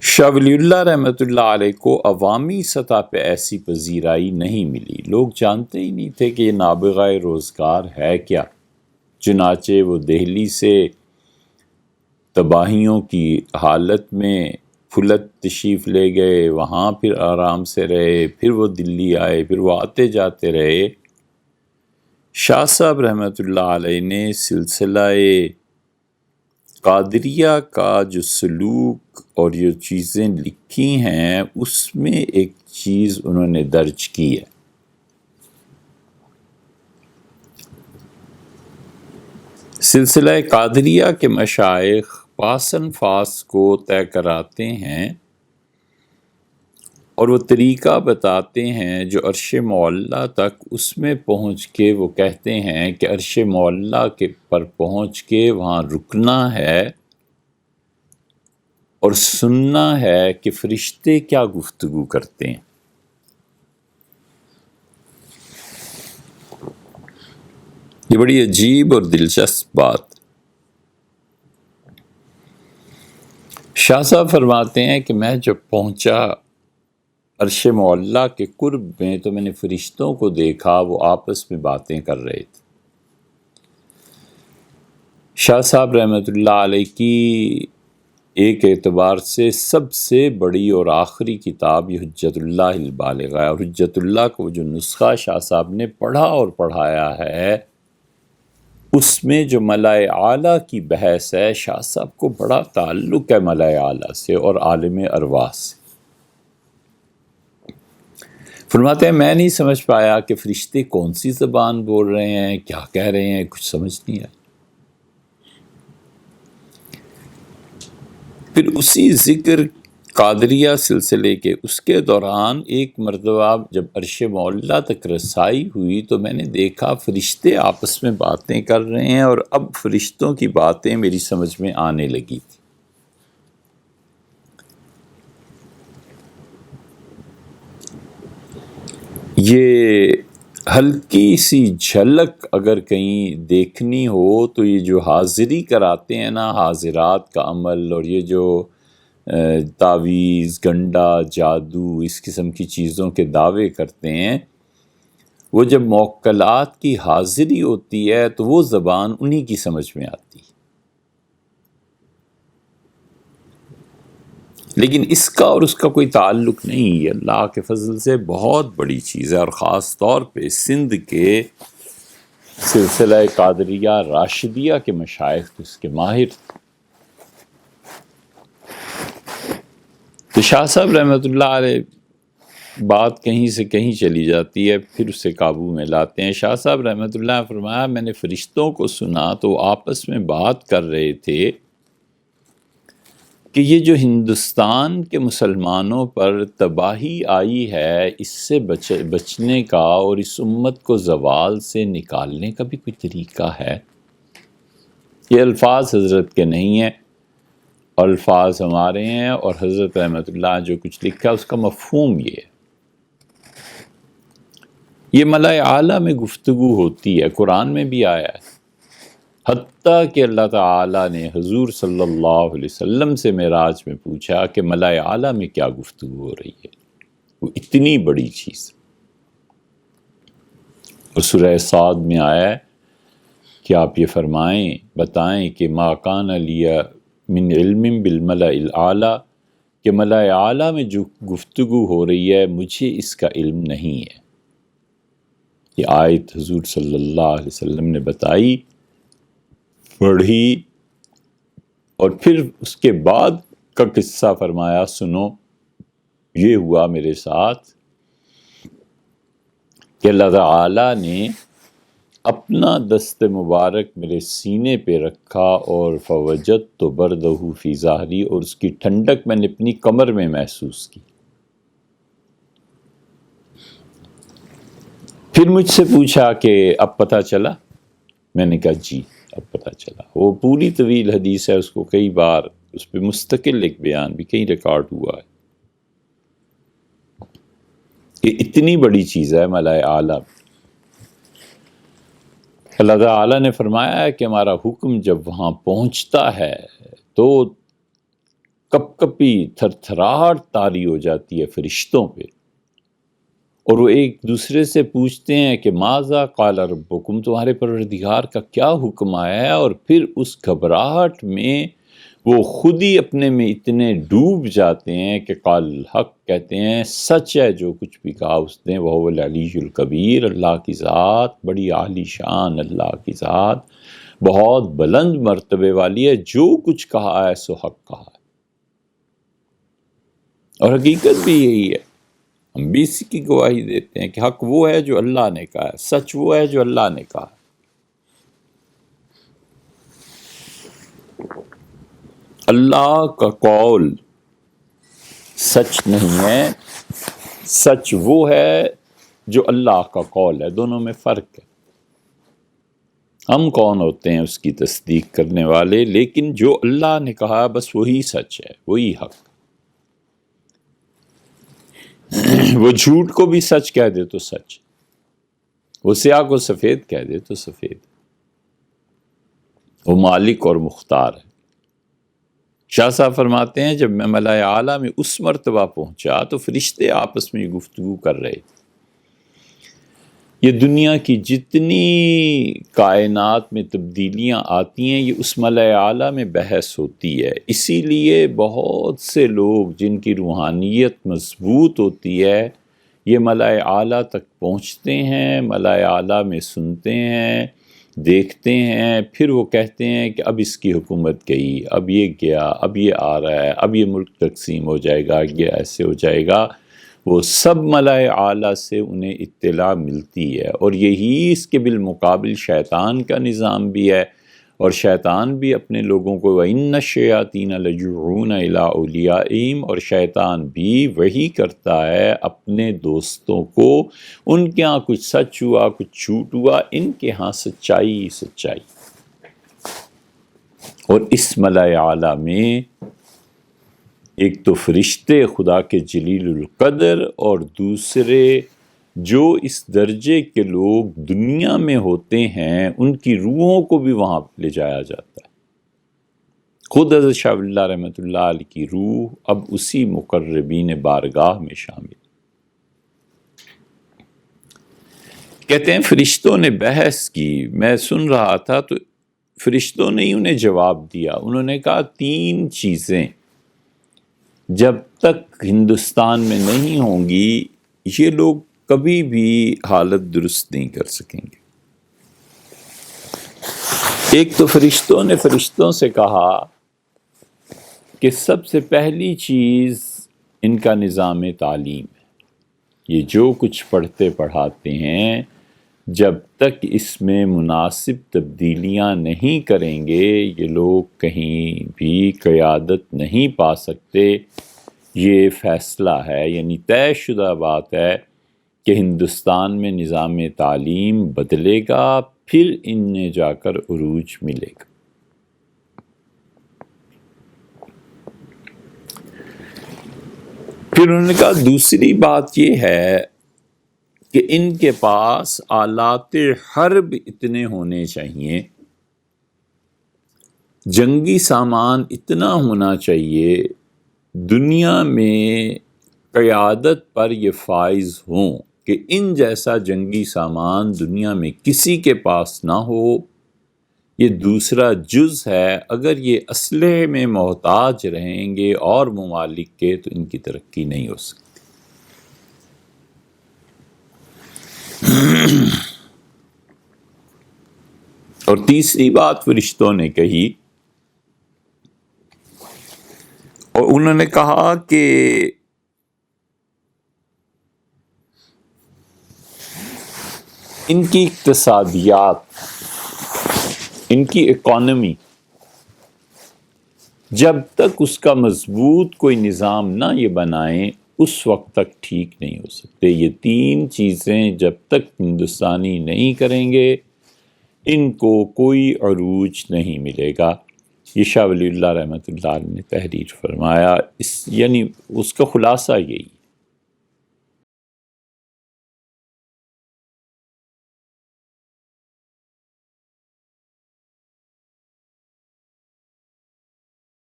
شاہ ولی اللہ رحمۃ اللہ علیہ کو عوامی سطح پہ ایسی پذیرائی نہیں ملی۔ لوگ جانتے ہی نہیں تھے کہ یہ نابغہ روزگار ہے کیا۔ چنانچہ وہ دہلی سے تباہیوں کی حالت میں پھلت تشریف لے گئے، وہاں پھر آرام سے رہے، پھر وہ دلی آئے، پھر وہ آتے جاتے رہے۔ شاہ صاحب رحمۃ اللہ علیہ نے سلسلہ قادریہ کا جو سلوک اور جو چیزیں لکھی ہیں اس میں ایک چیز انہوں نے درج کی ہے۔ سلسلہ قادریہ کے مشائخ پاسن فاس کو طے کراتے ہیں اور وہ طریقہ بتاتے ہیں جو عرش معلیٰ تک، اس میں پہنچ کے وہ کہتے ہیں کہ عرش معلیٰ کے پر پہنچ کے وہاں رکنا ہے اور سننا ہے کہ فرشتے کیا گفتگو کرتے ہیں۔ یہ بڑی عجیب اور دلچسپ بات۔ شاہ صاحب فرماتے ہیں کہ میں جب پہنچا عرش معلیٰ کے قرب میں تو میں نے فرشتوں کو دیکھا، وہ آپس میں باتیں کر رہے تھے۔ شاہ صاحب رحمۃ اللہ علیہ کی ایک اعتبار سے سب سے بڑی اور آخری کتاب یہ حجت اللہ البالغہ ہے، اور حجت اللہ کو جو نسخہ شاہ صاحب نے پڑھا اور پڑھایا ہے اس میں جو ملائے اعلیٰ کی بحث ہے، شاہ صاحب کو بڑا تعلق ہے ملائے اعلیٰ سے اور عالم ارواح سے۔ فرماتے ہیں میں نہیں سمجھ پایا کہ فرشتے کون سی زبان بول رہے ہیں، کیا کہہ رہے ہیں، کچھ سمجھ نہیں آیا۔ پھر اسی ذکر قادریہ سلسلے کے اس کے دوران ایک مرتبہ جب عرش معلیٰ تک رسائی ہوئی تو میں نے دیکھا فرشتے آپس میں باتیں کر رہے ہیں، اور اب فرشتوں کی باتیں میری سمجھ میں آنے لگی تھی۔ یہ ہلکی سی جھلک اگر کہیں دیکھنی ہو تو یہ جو حاضری کراتے ہیں نا، حاضرات کا عمل، اور یہ جو تعویذ، گنڈا، جادو، اس قسم کی چیزوں کے دعوے کرتے ہیں، وہ جب موکلات کی حاضری ہوتی ہے تو وہ زبان انہی کی سمجھ میں آتی ہے۔ لیکن اس کا اور اس کا کوئی تعلق نہیں، یہ اللہ کے فضل سے بہت بڑی چیز ہے، اور خاص طور پہ سندھ کے سلسلہ قادریہ راشدیہ کے مشائخ اس کے ماہر تھے۔ تو شاہ صاحب رحمۃ اللہ علیہ بات کہیں سے کہیں چلی جاتی ہے، پھر اسے قابو میں لاتے ہیں۔ شاہ صاحب رحمۃ اللہ نے فرمایا میں نے فرشتوں کو سنا تو وہ آپس میں بات کر رہے تھے کہ یہ جو ہندوستان کے مسلمانوں پر تباہی آئی ہے، اس سے بچنے کا اور اس امت کو زوال سے نکالنے کا بھی کوئی طریقہ ہے۔ یہ الفاظ حضرت کے نہیں ہیں، الفاظ ہمارے ہیں، اور حضرت رحمۃ اللہ جو کچھ لکھا اس کا مفہوم یہ ہے۔ یہ ملائے اعلیٰ میں گفتگو ہوتی ہے، قرآن میں بھی آیا ہے، حتیٰ کہ اللہ تعالیٰ نے حضور صلی اللہ علیہ وسلم سے معراج میں پوچھا کہ ملائے اعلیٰ میں کیا گفتگو ہو رہی ہے، وہ اتنی بڑی چیز۔ اور سورہ صاد میں آیا ہے کہ آپ یہ فرمائیں، بتائیں کہ ما کان لی من علم بالملأ الاعلیٰ، کہ ملائے اعلیٰ میں جو گفتگو ہو رہی ہے مجھے اس کا علم نہیں ہے۔ یہ آیت حضور صلی اللہ علیہ وسلم نے بتائی، پڑھی، اور پھر اس کے بعد کا قصہ فرمایا سنو، یہ ہوا میرے ساتھ کہ اللہ تعالیٰ نے اپنا دست مبارک میرے سینے پہ رکھا، اور فوجدت بردہ فی ظہری، اور اس کی ٹھنڈک میں نے اپنی کمر میں محسوس کی۔ پھر مجھ سے پوچھا کہ اب پتہ چلا؟ میں نے کہا جی اب پتہ چلا۔ وہ پوری طویل حدیث ہے، اس کو کئی بار اس پہ مستقل ایک بیان بھی کہیں ریکارڈ ہوا ہے۔ یہ اتنی بڑی چیز ہے ملائے اعلیٰ۔ اللہ تعالیٰ نے فرمایا ہے کہ ہمارا حکم جب وہاں پہنچتا ہے تو کپ کپی تھر تھراہٹ طاری ہو جاتی ہے فرشتوں پہ، اور وہ ایک دوسرے سے پوچھتے ہیں کہ ماذا قال ربکم، تمہارے پروردگار کا کیا حکم آیا ہے، اور پھر اس گھبراہٹ میں وہ خود ہی اپنے میں اتنے ڈوب جاتے ہیں کہ قال الحق، کہتے ہیں سچ ہے جو کچھ بھی کہا اس نے، وہو العلی الکبیر، اللہ کی ذات بڑی عالی شان، اللہ کی ذات بہت بلند مرتبے والی ہے، جو کچھ کہا ہے سو حق کہا ہے، اور حقیقت بھی یہی ہے۔ ہم بھی اسی کی گواہی دیتے ہیں کہ حق وہ ہے جو اللہ نے کہا ہے، سچ وہ ہے جو اللہ نے کہا ہے۔ اللہ کا قول سچ نہیں ہے، سچ وہ ہے جو اللہ کا قول ہے، دونوں میں فرق ہے۔ ہم کون ہوتے ہیں اس کی تصدیق کرنے والے، لیکن جو اللہ نے کہا بس وہی سچ ہے، وہی حق۔ وہ جھوٹ کو بھی سچ کہہ دے تو سچ، وہ سیاہ کو سفید کہہ دے تو سفید، وہ مالک اور مختار ہے۔ شاہ صاحب فرماتے ہیں جب میں ملائے اعلیٰ میں اس مرتبہ پہنچا تو فرشتے آپس میں گفتگو کر رہے تھے۔ یہ دنیا کی جتنی کائنات میں تبدیلیاں آتی ہیں یہ اس ملائے اعلیٰ میں بحث ہوتی ہے، اسی لیے بہت سے لوگ جن کی روحانیت مضبوط ہوتی ہے یہ ملائے اعلیٰ تک پہنچتے ہیں، ملائے اعلیٰ میں سنتے ہیں، دیکھتے ہیں، پھر وہ کہتے ہیں کہ اب اس کی حکومت گئی، اب یہ گیا، اب یہ آ رہا ہے، اب یہ ملک تقسیم ہو جائے گا، یہ ایسے ہو جائے گا۔ وہ سب ملائے اعلیٰ سے انہیں اطلاع ملتی ہے، اور یہی اس کے بالمقابل شیطان کا نظام بھی ہے، اور شیطان بھی اپنے لوگوں کو وَإِنَّ الشَّيَاطِينَ لَيُوحُونَ إِلَىٰ أَوْلِيَائِهِمْ، اور شیطان بھی وہی کرتا ہے اپنے دوستوں کو، ان کے ہاں کچھ سچ ہوا کچھ جھوٹ ہوا، ان کے ہاں سچائی ہی سچائی۔ اور اس ملائے اعلیٰ میں ایک تو فرشتے خدا کے جلیل القدر، اور دوسرے جو اس درجے کے لوگ دنیا میں ہوتے ہیں ان کی روحوں کو بھی وہاں لے جایا جاتا ہے۔ خود حضرت شاہ ولی اللہ رحمۃ اللہ علیہ کی روح اب اسی مقربین بارگاہ میں شامل۔ کہتے ہیں فرشتوں نے بحث کی، میں سن رہا تھا تو فرشتوں نے ہی انہیں جواب دیا، انہوں نے کہا 3 چیزیں جب تک ہندوستان میں نہیں ہوں گی یہ لوگ کبھی بھی حالت درست نہیں کر سکیں گے۔ ایک تو فرشتوں نے فرشتوں سے کہا کہ سب سے پہلی چیز ان کا نظام تعلیم ہے، یہ جو کچھ پڑھتے پڑھاتے ہیں جب تک اس میں مناسب تبدیلیاں نہیں کریں گے یہ لوگ کہیں بھی قیادت نہیں پا سکتے۔ یہ فیصلہ ہے، یعنی طے شدہ بات ہے کہ ہندوستان میں نظام تعلیم بدلے گا، پھر انہیں جا کر عروج ملے گا۔ پھر انہوں نے کہا دوسری بات یہ ہے کہ ان کے پاس آلات حرب اتنے ہونے چاہیے، جنگی سامان اتنا ہونا چاہیے، دنیا میں قیادت پر یہ فائز ہوں کہ ان جیسا جنگی سامان دنیا میں کسی کے پاس نہ ہو۔ یہ دوسرا جز ہے، اگر یہ اسلحے میں محتاج رہیں گے اور ممالک کے تو ان کی ترقی نہیں ہو سکتی۔ اور تیسری بات فرشتوں نے کہی، اور انہوں نے کہا کہ ان کی اقتصادیات، ان کی اکانومی جب تک اس کا مضبوط کوئی نظام نہ یہ بنائیں اس وقت تک ٹھیک نہیں ہو سکتے۔ یہ 3 چیزیں جب تک ہندوستانی نہیں کریں گے ان کو کوئی عروج نہیں ملے گا۔ یہ شاہ ولی اللہ رحمۃ اللہ علیہ نے تحریر فرمایا، یعنی اس کا خلاصہ یہی